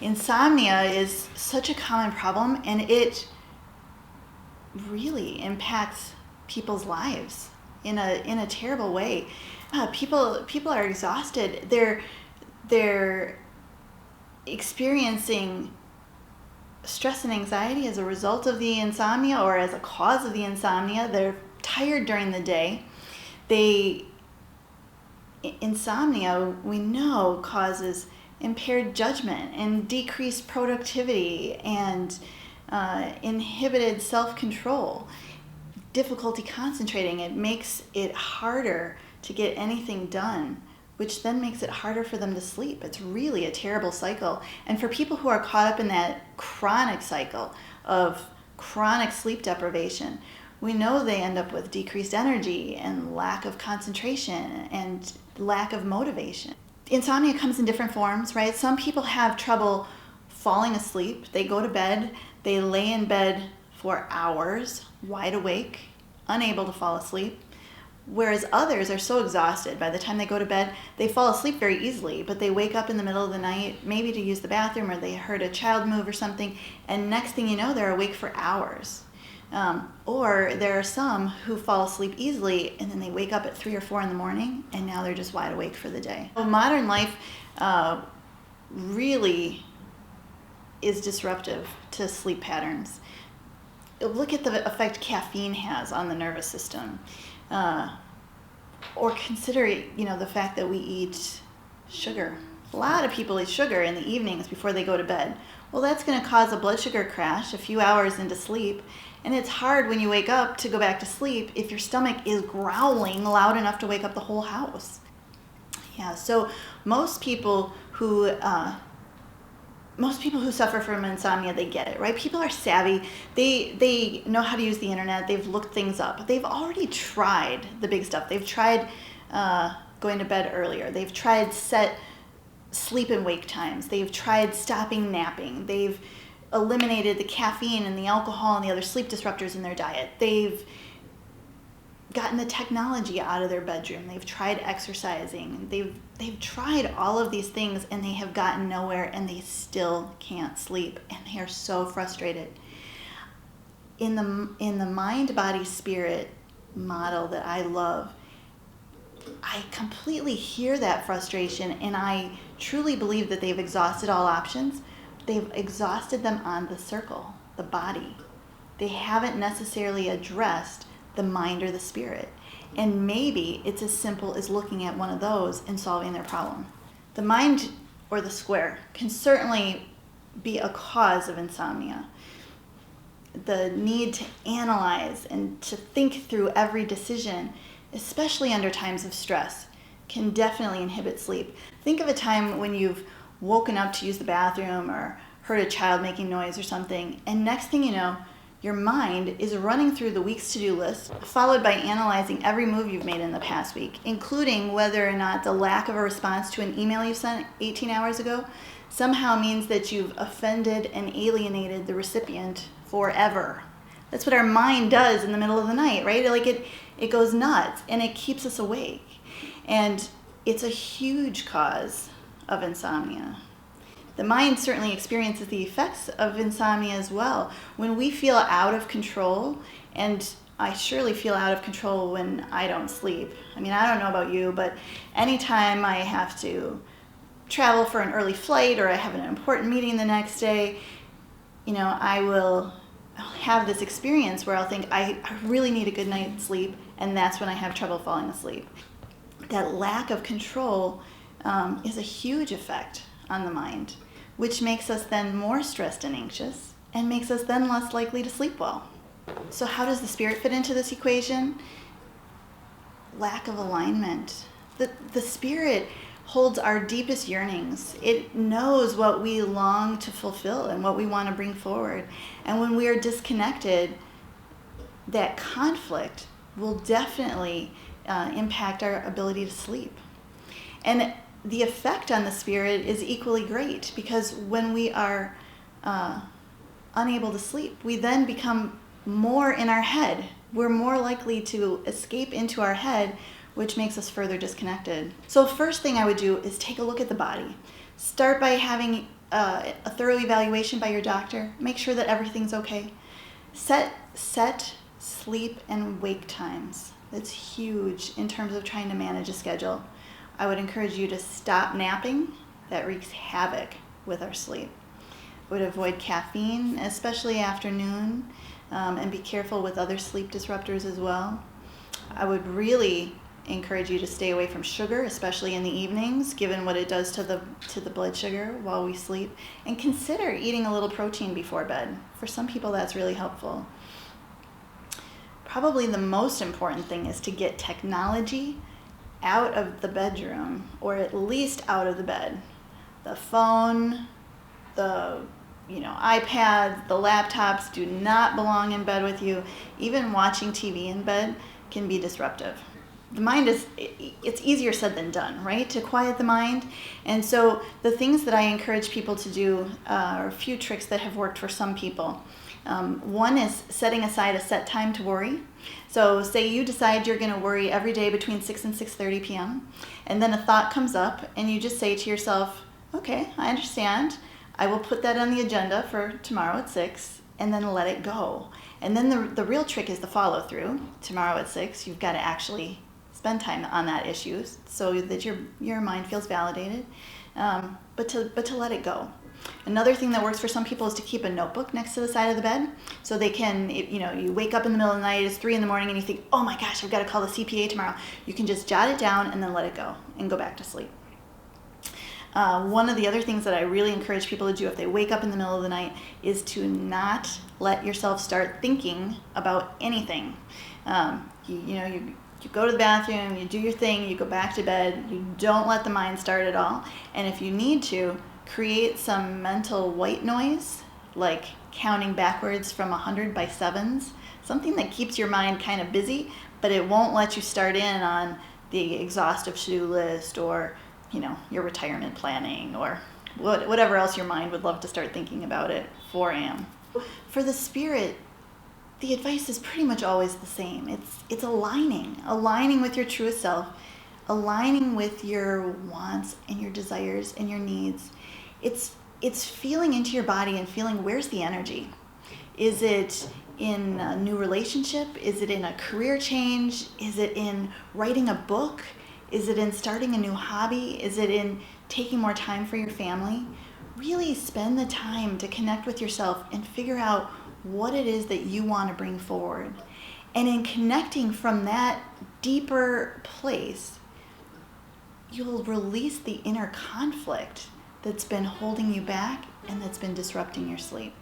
Insomnia is such a common problem, and it really impacts people's lives in a terrible way. People are exhausted. They're experiencing stress and anxiety as a result of the insomnia or as a cause of the insomnia. They're tired during the day. Insomnia, we know, causes impaired judgment and decreased productivity and inhibited self-control, difficulty concentrating. It makes it harder to get anything done, which then makes it harder for them to sleep. It's really a terrible cycle. And for people who are caught up in that chronic cycle of chronic sleep deprivation, we know they end up with decreased energy and lack of concentration and lack of motivation. Insomnia comes in different forms, right? Some people have trouble falling asleep. They go to bed, they lay in bed for hours, wide awake, unable to fall asleep. Whereas others are so exhausted, by the time they go to bed, they fall asleep very easily, but they wake up in the middle of the night, maybe to use the bathroom, or they heard a child move or something, and next thing you know, they're awake for hours. Or there are some who fall asleep easily, and then they wake up at 3 or 4 in the morning, and now they're just wide awake for the day. So modern life really is disruptive to sleep patterns. Look at the effect caffeine has on the nervous system. Or consider, the fact that we eat sugar. A lot of people eat sugar in the evenings before they go to bed. Well, that's going to cause a blood sugar crash a few hours into sleep, and it's hard when you wake up to go back to sleep if your stomach is growling loud enough to wake up the whole house. Yeah, so most people who suffer from insomnia, they get it, right? People are savvy. They know how to use the internet. They've looked things up. They've already tried the big stuff. They've tried going to bed earlier. They've tried set sleep and wake times. They've tried stopping napping. They've eliminated the caffeine and the alcohol and the other sleep disruptors in their diet. They've gotten the technology out of their bedroom. They've tried exercising. They've tried all of these things, and they have gotten nowhere, and they still can't sleep, and they are so frustrated. In the mind, body, spirit model that I love, I completely hear that frustration, and I truly believe that they've exhausted all options. They've exhausted them on the circle, the body. They haven't necessarily addressed the mind or the spirit. And maybe it's as simple as looking at one of those and solving their problem. The mind, or the square, can certainly be a cause of insomnia. The need to analyze and to think through every decision, especially under times of stress, can definitely inhibit sleep. Think of a time when you've woken up to use the bathroom or heard a child making noise or something, and next thing you know, your mind is running through the week's to-do list, followed by analyzing every move you've made in the past week, including whether or not the lack of a response to an email you sent 18 hours ago somehow means that you've offended and alienated the recipient forever. That's what our mind does in the middle of the night, right? Like it goes nuts, and it keeps us awake. And it's a huge cause of insomnia. The mind certainly experiences the effects of insomnia as well. When we feel out of control, and I surely feel out of control when I don't sleep. I mean, I don't know about you, but anytime I have to travel for an early flight or I have an important meeting the next day, I will have this experience where I'll think I really need a good night's sleep, and that's when I have trouble falling asleep. That lack of control is a huge effect on the mind, which makes us then more stressed and anxious, and makes us then less likely to sleep well. So how does the spirit fit into this equation? Lack of alignment. The spirit holds our deepest yearnings. It knows what we long to fulfill and what we want to bring forward. And when we are disconnected, that conflict will definitely impact our ability to sleep. And the effect on the spirit is equally great, because when we are unable to sleep, we then become more in our head. We're more likely to escape into our head, which makes us further disconnected. So first thing I would do is take a look at the body. Start by having a thorough evaluation by your doctor. Make sure that everything's okay. Set sleep and wake times. That's huge in terms of trying to manage a schedule. I would encourage you to stop napping. That wreaks havoc with our sleep. I would avoid caffeine, especially afternoon, and be careful with other sleep disruptors as well. I would really encourage you to stay away from sugar, especially in the evenings, given what it does to the blood sugar while we sleep. And consider eating a little protein before bed. For some people, that's really helpful. Probably the most important thing is to get technology out of the bedroom, or at least out of the bed. The phone, the iPads, the laptops do not belong in bed with you. Even watching TV in bed can be disruptive. The mind it's easier said than done, right? To quiet the mind. And so the things that I encourage people to do are a few tricks that have worked for some people. One is setting aside a set time to worry. So say you decide you're going to worry every day between 6 and 6:30 p.m. and then a thought comes up and you just say to yourself, okay, I understand. I will put that on the agenda for tomorrow at 6 and then let it go. And then the real trick is the follow through. Tomorrow at 6, you've got to actually spend time on that issue so that your mind feels validated, but to let it go. Another thing that works for some people is to keep a notebook next to the side of the bed, so they can, you wake up in the middle of the night, it's 3 a.m, and you think, oh my gosh, I've got to call the CPA tomorrow. You can just jot it down and then let it go and go back to sleep. One of the other things that I really encourage people to do if they wake up in the middle of the night is to not let yourself start thinking about anything. You go to the bathroom, you do your thing, you go back to bed, you don't let the mind start at all. And if you need to, create some mental white noise, like counting backwards from 100 by sevens, something that keeps your mind kind of busy, but it won't let you start in on the exhaustive to-do list or your retirement planning or whatever else your mind would love to start thinking about at 4 a.m. For the spirit, the advice is pretty much always the same. It's aligning with your truest self, aligning with your wants and your desires and your needs. It's feeling into your body and feeling, where's the energy? Is it in a new relationship? Is it in a career change? Is it in writing a book? Is it in starting a new hobby? Is it in taking more time for your family? Really spend the time to connect with yourself and figure out what it is that you want to bring forward. And in connecting from that deeper place, you'll release the inner conflict that's been holding you back and that's been disrupting your sleep.